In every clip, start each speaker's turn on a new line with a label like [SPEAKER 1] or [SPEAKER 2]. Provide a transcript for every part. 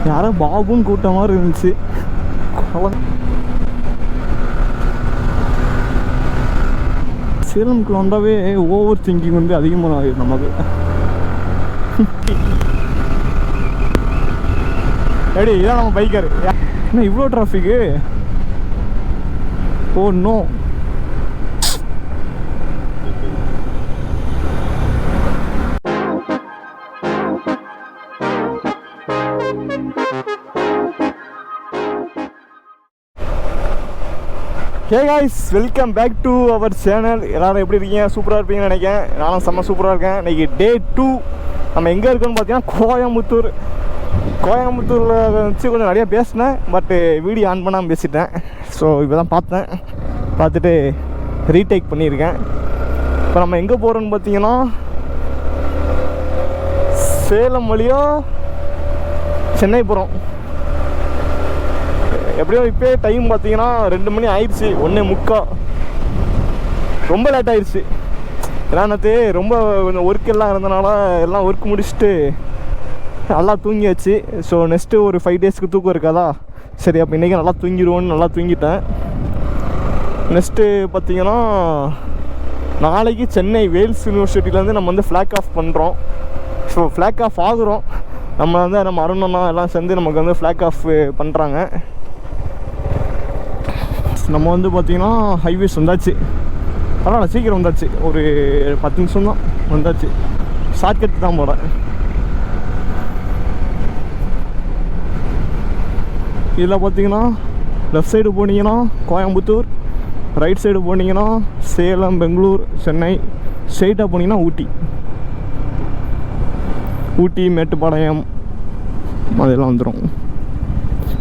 [SPEAKER 1] யாரோ பாபுன்னு கூட்ட மாதிரி இருந்துச்சு. சேலமுக்கு வந்தாவே ஓவர் திங்கிங் வந்து அதிகமாக ஆகிடும் நமக்கு. எப்படி இதான் நம்ம பைக்கர். என்ன இவ்வளோ traffic? Oh no. Hey guys, welcome back to our channel. எல்லோரும் எப்படி இருக்கீங்க? சூப்பராக இருப்பீங்கன்னு நினைக்கிறேன். நானும் செம்ம சூப்பராக இருக்கேன். இன்றைக்கி டே 2. நம்ம எங்கே இருக்கோன்னு பார்த்தீங்கன்னா கோயம்புத்தூரில் வச்சு கொஞ்சம் நிறையா பேசினேன். பட்டு வீடியோ ஆன் பண்ணாமல் பேசிட்டேன். ஸோ இப்போ தான் பார்த்துட்டு ரீடேக் பண்ணியிருக்கேன். இப்போ நம்ம எங்கே போகிறோன்னு பார்த்தீங்கன்னா சேலம் வழியாக சென்னை போகிறோம். எப்படியோ இப்போ டைம் பார்த்தீங்கன்னா 2 மணி ஆயிடுச்சு. 1:45. ரொம்ப லேட் ஆயிடுச்சு. ஏன்னாத்து ரொம்ப கொஞ்சம் ஒர்க் எல்லாம் இருந்தனால எல்லாம் ஒர்க் முடிச்சுட்டு நல்லா தூங்கியாச்சு. ஸோ நெக்ஸ்ட்டு ஒரு 5 டேஸ்க்கு தூக்கம் இருக்காதா, சரி அப்போ இன்றைக்கி நல்லா தூங்கிடுவோன்னு நல்லா தூங்கிட்டேன். நெக்ஸ்ட்டு பார்த்தீங்கன்னா நாளைக்கு சென்னை வேல்ஸ் யூனிவர்சிட்டியிலேருந்து நம்ம வந்து ஃப்ளாக் ஆஃப் பண்ணுறோம். ஸோ ஃப்ளாக் ஆஃப் ஆகுறோம். நம்ம அருணண்ணா எல்லாம் சேர்ந்து நமக்கு வந்து ஃப்ளாக் ஆஃப் பண்ணுறாங்க. நம்ம வந்து பார்த்திங்கன்னா ஹைவேஸ் வந்தாச்சு. பரவாயில்ல, சீக்கிரம் வந்தாச்சு. ஒரு 10 நிமிஷம் தான் வந்தாச்சு. ஷார்ட்கட் தான் போகிறேன். இதில் பார்த்தீங்கன்னா லெஃப்ட் சைடு போனீங்கன்னா கோயம்புத்தூர், ரைட் சைடு போனீங்கன்னா சேலம், பெங்களூர், சென்னை, ஸ்ட்ரெயிட்டாக போனீங்கன்னா ஊட்டி, மேட்டுப்பாளையம் அதெல்லாம் வந்துடும்.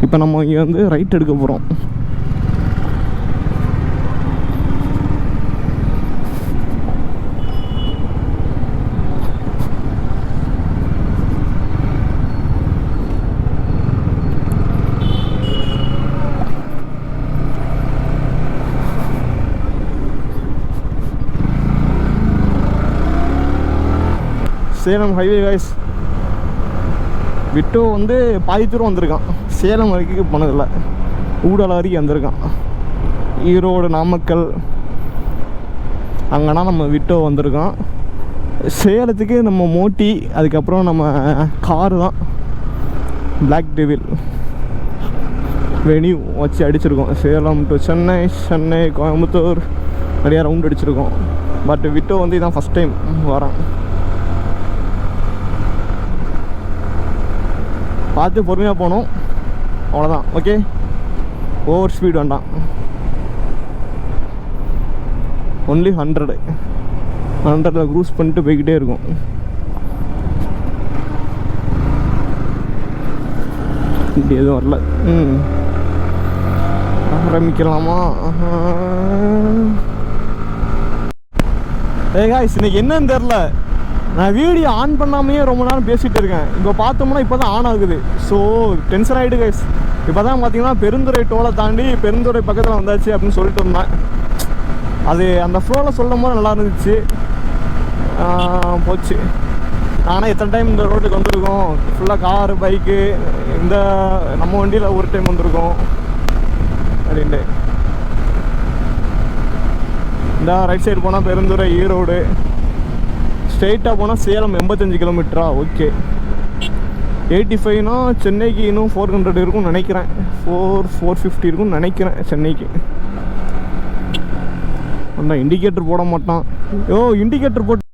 [SPEAKER 1] இப்போ நம்ம இங்கே வந்து ரைட் எடுக்க போகிறோம். Salem highway guys. விட்டோ வந்து பாதி தூரம் வந்திருக்கான். சேலம் வரைக்கும் போனதில்லை, ஊடால வரைக்கும் வந்திருக்கான். ஈரோடு, நாமக்கல் அங்கேனா நம்ம விட்டோ வந்திருக்கோம். சேலத்துக்கு நம்ம மோட்டி, அதுக்கப்புறம் நம்ம காரு தான் பிளாக் டெவில் வெனியூ வச்சு அடிச்சிருக்கோம். சேலம் டு சென்னை, கோயம்புத்தூர் நிறையா ரவுண்ட் அடிச்சிருக்கோம். பட் விட்டோ வந்து இதான் ஃபஸ்ட் டைம் வரேன். பார்த்து பொறுமையாக போகணும், அவ்வளோதான். ஓகே, ஓவர் ஸ்பீட் வேண்டாம். ஒன்லி 100 க்ரூஸ் பண்ணிட்டு போய்கிட்டே இருக்கும். இப்படி எதுவும் வரல. ஆரம்பிக்கலாமா? காய்ஸ், இன்னைக்கு என்னன்னு தெரில. நான் வீடியோ ஆன் பண்ணாமையே ரொம்ப நேரம் பேசிகிட்டு இருக்கேன். இப்போ பார்த்தோம்னா இப்போ தான் ஆன் ஆகுது. ஸோ டென்ஷன் ஆகிட்டு கைஸ். இப்போ தான் பார்த்தீங்கன்னா பெருந்துறை டோலை தாண்டி பெருந்துறை பக்கத்தில் வந்தாச்சு அப்படின்னு சொல்லிட்டு இருந்தேன். அது அந்த ஃப்ளோவில் சொல்லும் போது நல்லா இருந்துச்சு. போச்சு. ஆனால் எத்தனை டைம் இந்த ரோட்டுக்கு வந்திருக்கோம். ஃபுல்லாக காரு, பைக்கு, இந்த நம்ம வண்டியில் ஒரு டைம் வந்திருக்கோம் அப்படின்ட்டு. இந்த ரைட் சைடு போனால் பெருந்துறை, ஈரோடு, ஸ்ட்ரெயிட்டாக போனால் சேலம் 85 கிலோமீட்டரா. ஓகே, 85னா சென்னைக்கு இன்னும் 400 இருக்கும்னு நினைக்கிறேன். 450 இருக்கும்னு நினைக்கிறேன் சென்னைக்கு. ஆனால் இண்டிகேட்டர் போட மாட்டான். இண்டிகேட்டர் போட்டு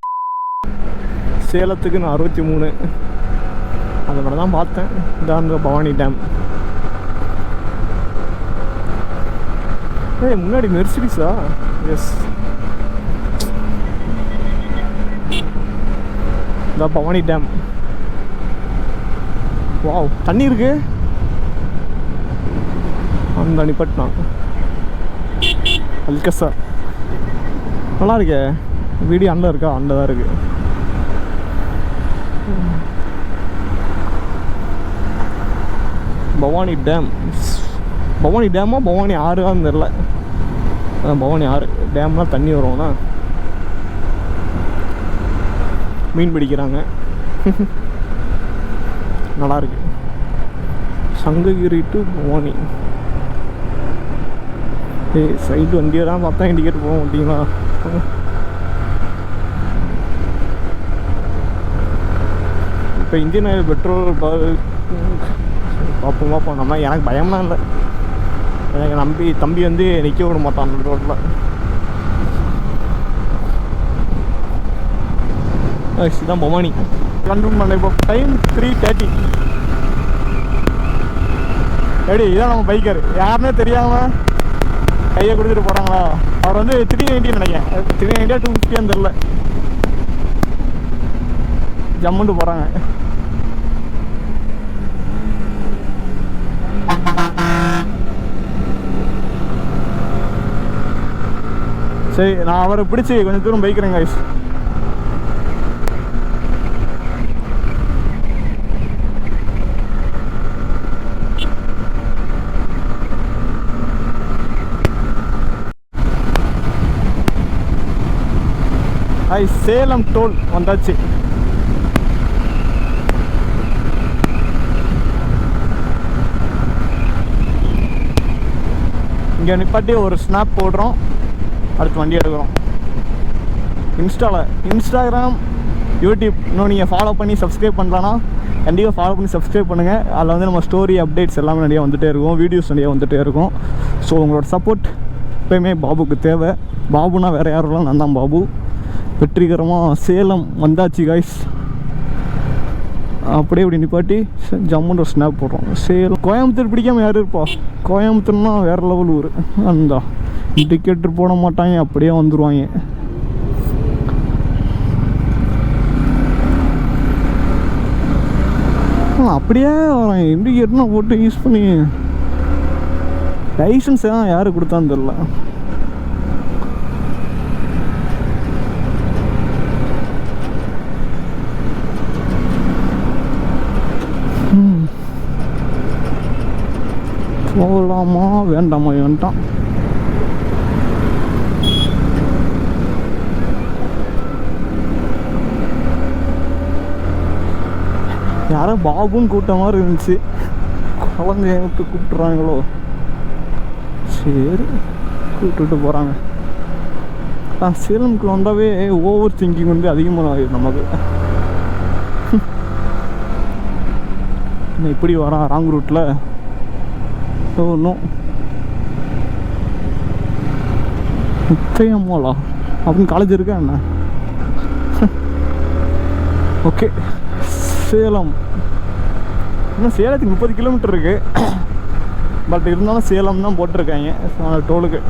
[SPEAKER 1] சேலத்துக்கு நான் 63 அந்த மாதிரி தான் பார்த்தேன். இந்த பவானி டேம். முன்னாடி மெர்சிடிஸா? எஸ், இந்த பவானி டேம். வாவ், தண்ணி இருக்கு. அந்த நிப்பட்னா அல்கசா நல்லா இருக்கே. வீடியோ அண்ட இருக்கா? அண்ட தான் இருக்கு. பவானி டேம். பவானி டேமா பவானி ஆறுன்னு தெரில. பவானி ஆறு டேம்லாம் தண்ணி வரும்னா மீன் பிடிக்கிறாங்க. நல்லாயிருக்கு. சங்ககிரி டு பவானி. சைடு வண்டியெல்லாம் பார்த்தா இண்டிகேட் போக மாட்டீங்களா? இப்போ இந்தியன் ஆயில் பெட்ரோல் பார்ப்போம் நம்ம. எனக்கு பயம்லாம் இல்லை, எனக்கு தம்பி வந்து நிற்க விட மாட்டான் அந்த ரோட்டில். இதுதான் பவானி கண்ட்ரோல் பண்ண. இப்போ டைம் 3:30. எப்படி இதான் நம்ம பைக்கர், யாருன்னே தெரியாமல் கையை கொடுத்துட்டு போகிறாங்களா? அவர் வந்து 390 நினைக்கிறேன், 390 250 தெரில, ஜம்முன்ட்டு போகிறாங்க. சரி, நான் அவரை பிடிச்சி கொஞ்சம் தூரம் பைக்கிறேன் கைஸ். சேலம் டோல் வந்தாச்சு. இங்கே நிப்பாட்டி ஒரு ஸ்னாப் போடுறோம், அடுத்து வண்டி எடுக்கிறோம். இன்ஸ்டாகிராம், யூடியூப் இன்னும் நீங்கள் ஃபாலோ பண்ணி சப்ஸ்கிரைப் பண்ணலான்னா கண்டிப்பாக ஃபாலோ பண்ணி சப்ஸ்கிரைப் பண்ணுங்கள். அதில் வந்து நம்ம ஸ்டோரி அப்டேட்ஸ் எல்லாமே நிறையா வந்துகிட்டே இருக்கும், வீடியோஸ் நிறையா வந்துகிட்டே இருக்கும். ஸோ உங்களோட சப்போர்ட் எப்போயுமே பாபுக்கு தேவை. பாபுனா வேறு யாரும், நான் தான் பாபு. வெற்றிகரமாக சேலம் வந்தாச்சு கைஸ். அப்படியே இப்படி நிப்பாட்டி ஜம்முன்ற ஸ்னாப் போடுறோம். சேலம் கோயம்புத்தூர் பிடிக்காமல் யார் இருப்பா? கோயம்புத்தூர்னா வேறு லெவல் ஊர். அந்த டிக்கெட்டு போட மாட்டாங்க, அப்படியே வந்துடுவாங்க. அப்படியே வரேன், இண்டிகேட்னா போட்டு யூஸ் பண்ணி. லைசன்ஸ் தான் யார் கொடுத்தான்னு தெரில. போகலாமா வேண்டாமா? வேண்டாம். யாரோ பாபுன்னு கூப்பிட்ட மாதிரி இருந்துச்சு, குழந்தைய விட்டு கூப்பிட்டுறாங்களோ? சரி, கூப்பிட்டுட்டு போகிறாங்க. சேலமுக்கு வந்தாவே ஓவர் திங்கிங் வந்து அதிகமாக நமக்கு. இப்படி வரான் ராங் ரூட்டில். ஒன்றும் முத்தையம்மாளா அப்படின்னு காலேஜ் இருக்கா என்ன? ஓகே, சேலம் இன்னும் சேலத்துக்கு 30 கிலோமீட்டர் இருக்குது. பட் இருந்தாலும் சேலம் தான் போட்டிருக்காங்க டோலுக்கு.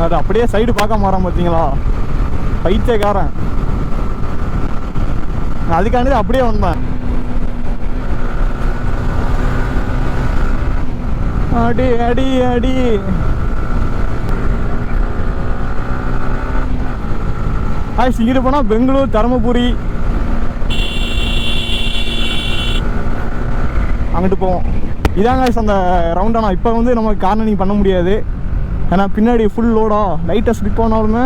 [SPEAKER 1] அது அப்படியே சைடு பார்க்க மாறான் பார்த்தீங்களா, பைத்தியக்காரன். அதுக்காண்டி அப்படியே வந்தேன். அடி அடி அடி. இங்கிட்டு போனால் பெங்களூர், தருமபுரி அங்கிட்டு போவோம். இதாங்க அந்த ரவுண்டானா. இப்போ வந்து நம்ம கார்னரிங் பண்ண முடியாது, ஏன்னா பின்னாடி ஃபுல் லோடா. லைட்டாக ஸ்லிப் ஆனாலுமே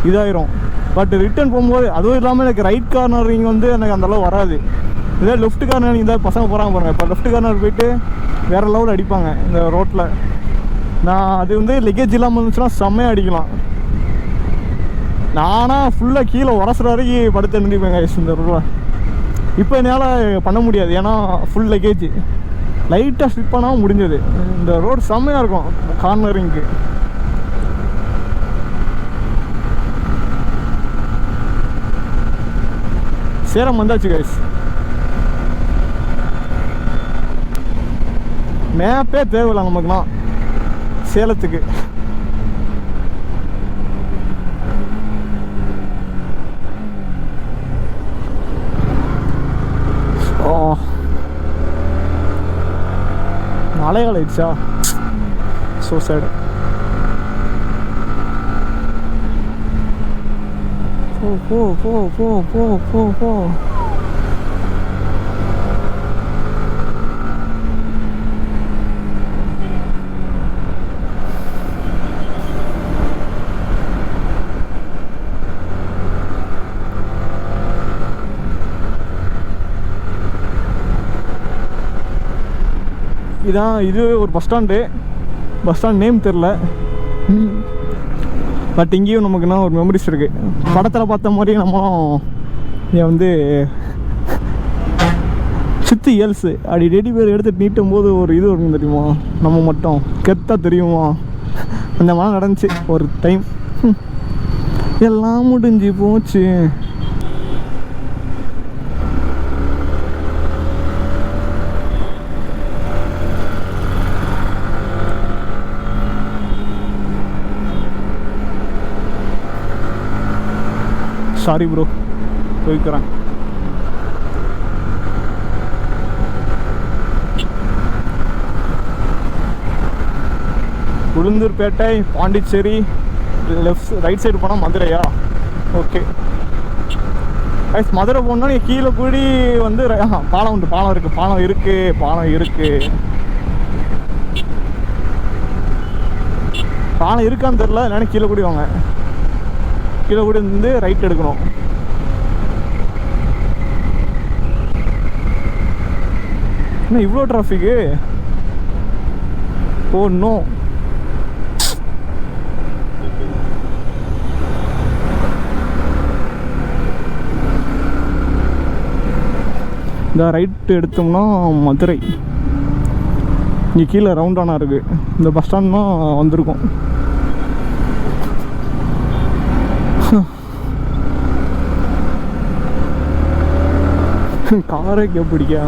[SPEAKER 1] இதாயிரும். பட் ரிட்டர்ன் போகும்போது அதுவும் இல்லாமல் எனக்கு ரைட் கார்னரிங் வந்து எனக்கு அந்தளவு வராது. இதே லெஃப்ட் கார்னரிங் தான் பசங்க போகிறாங்க பாருங்கள். இப்போ லெஃப்ட் கார்னர் போயிட்டு வேறு லெவலில் அடிப்பாங்க இந்த ரோட்டில். நான் அது வந்து லெக்கேஜ் இல்லாமல் இருந்துச்சுன்னா செம்மையாக அடிக்கலாம். நானாக ஃபுல்லாக கீழே உரசுற வரைக்கும் படுத்து நின்றுப்பேங்க இந்த ரோட்டில். இப்போ என்னால் பண்ண முடியாது, ஏன்னா ஃபுல் லெக்கேஜ். லைட்டாக ஸ்லிப் பண்ணாமல் முடிஞ்சது. இந்த ரோடு செம்மையாக இருக்கும் கார்னரிங்க்கு. சேலம் வந்தாச்சு கைஸ். மேப்பே தேவையில்லை நமக்குலாம் சேலத்துக்கு. மழைகாலம் ஆயிடுச்சா? ஸோ சேடு. போ போ போ போ போ போ போ. இதான் இதுவே ஒரு பஸ் ஸ்டாண்ட் நேம் தெரில. பட் இங்கேயும் நமக்குன்னா ஒரு மெமரிஸ் இருக்குது. படத்தில் பார்த்த மாதிரி நம்மளும் இங்கே வந்து சித்து இயல்ஸு அப்படி ரெடி பேர் எடுத்து நீட்டும் போது ஒரு இது இருக்கும் தெரியுமா, நம்ம மட்டும் கெத்தாக தெரியுமா, அந்த மாதிரி நடந்துச்சு ஒரு டைம். எல்லாம் முடிஞ்சு போச்சு. சாரி ப்ரோ, போய்க்கிறேன். உளுந்தூர்பேட்டை, பாண்டிச்சேரி, ரைட் சைடு போனால் மதுரையா? ஓகே மதுரை போனால் நீங்கள் கீழே கூடி வந்து பாலம் உண்டு. பாலம் இருக்கான்னு தெரில. இல்லைன்னா கீழே கூடி வாங்க. கீழே கூடி வந்து ரைட் எடுக்கணும். என்ன இவ்வளோ டிராஃபிக்கு? Oh no. இந்த ரைட்டு எடுத்தோம்னா மதுரை. இங்கே கீழே ரவுண்டானா இருக்குது. இந்த பஸ் ஸ்டாண்ட் தான் வந்திருக்கும். காரே பிடிக்கா.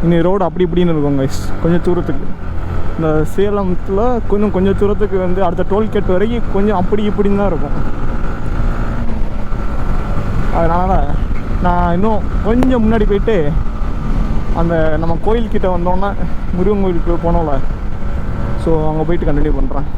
[SPEAKER 1] இனி ரோடு அப்படி இப்படின்னு இருக்கும் கைஸ். கொஞ்சம் தூரத்துக்கு இந்த சேலத்தில் கொஞ்சம் தூரத்துக்கு வந்து அடுத்த டோல்கேட் வரைக்கும் கொஞ்சம் அப்படி இப்படின்னு தான் இருக்கும். அதனால் நான் இன்னும் கொஞ்சம் முன்னாடி போயிட்டு அந்த நம்ம கோயில்கிட்ட வந்தோன்னே முருகன் கோயிலுக்கு போனோம்ல, ஸோ அங்கே போயிட்டு கண்டினியூ பண்ணுறேன்.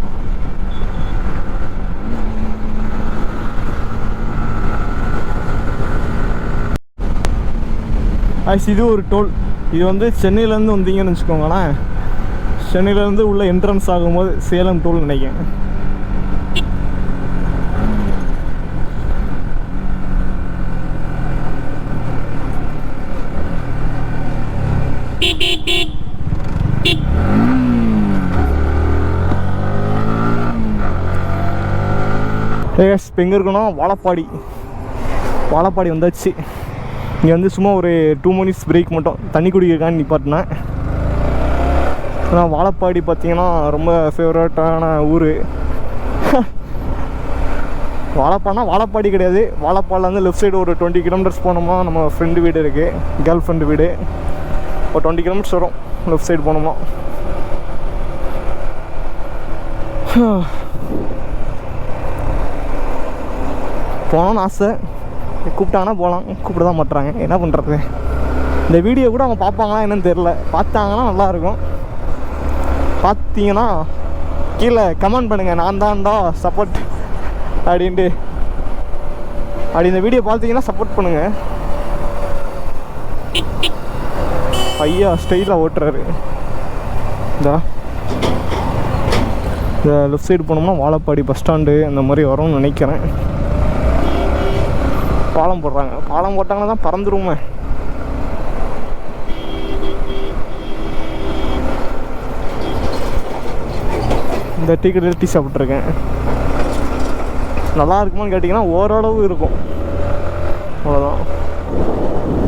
[SPEAKER 1] இது ஒரு டோல். இது வந்து சென்னையிலேருந்து வந்தீங்கன்னு வச்சுக்கோங்களேன். சென்னையிலேருந்து உள்ள என்ட்ரன்ஸ் ஆகும்போது சேலம் டோல் நினைக்கிறேன். இப்போ எங்கே இருக்கணும்? வாழப்பாடி வந்தாச்சு. இங்கே வந்து சும்மா ஒரு 2 minutes பிரேக் மட்டும் தண்ணி குடிக்கிறக்கான்னு நிப்பாட்டினேன். ஆனால் வாழப்பாடி பார்த்தீங்கன்னா ரொம்ப ஃபேவரட்டான ஊர். வாழப்பாடி கிடையாது. வாழப்பாடிலேருந்து லெஃப்ட் சைடு ஒரு 20 கிலோமீட்டர்ஸ் போனோம்னா நம்ம ஃப்ரெண்டு வீடு இருக்குது, கேர்ள் ஃப்ரெண்டு வீடு. ஒரு 20 கிலோமீட்டர்ஸ் வரும் லெஃப்ட் சைடு போனோம்னா. போகணுன்னு ஆசை, கூப்பிட்டாங்கன்னா போகலாம், கூப்பிட தான் மாட்டுறாங்க. என்ன பண்ணுறது? இந்த வீடியோ கூட அவங்க பார்ப்பாங்களா என்னன்னு தெரில. பார்த்தாங்கன்னா நல்லாயிருக்கும். பார்த்தீங்கன்னா கீழே கமெண்ட் பண்ணுங்கள், நான் தான்டா சப்போர்ட் அப்படின்ட்டு. அப்படி இந்த வீடியோ பார்த்தீங்கன்னா சப்போர்ட் பண்ணுங்கள். ஐயா ஸ்டைலாக ஓட்டுறாரு. இந்த லெஃப்ட் சைடு போனோம்னா வாழப்பாடி பஸ் ஸ்டாண்டு அந்த மாதிரி வரும்னு நினைக்கிறேன். பாலம் போடுறாங்க. பாலம் போட்டாங்கன்னா தான் பறந்துருமே. இந்த டீ கடையில் டீ சாப்பிட்ருக்கேன். நல்லா இருக்குமான்னு கேட்டிங்கன்னா ஓரளவு இருக்கும், அவ்வளோதான்.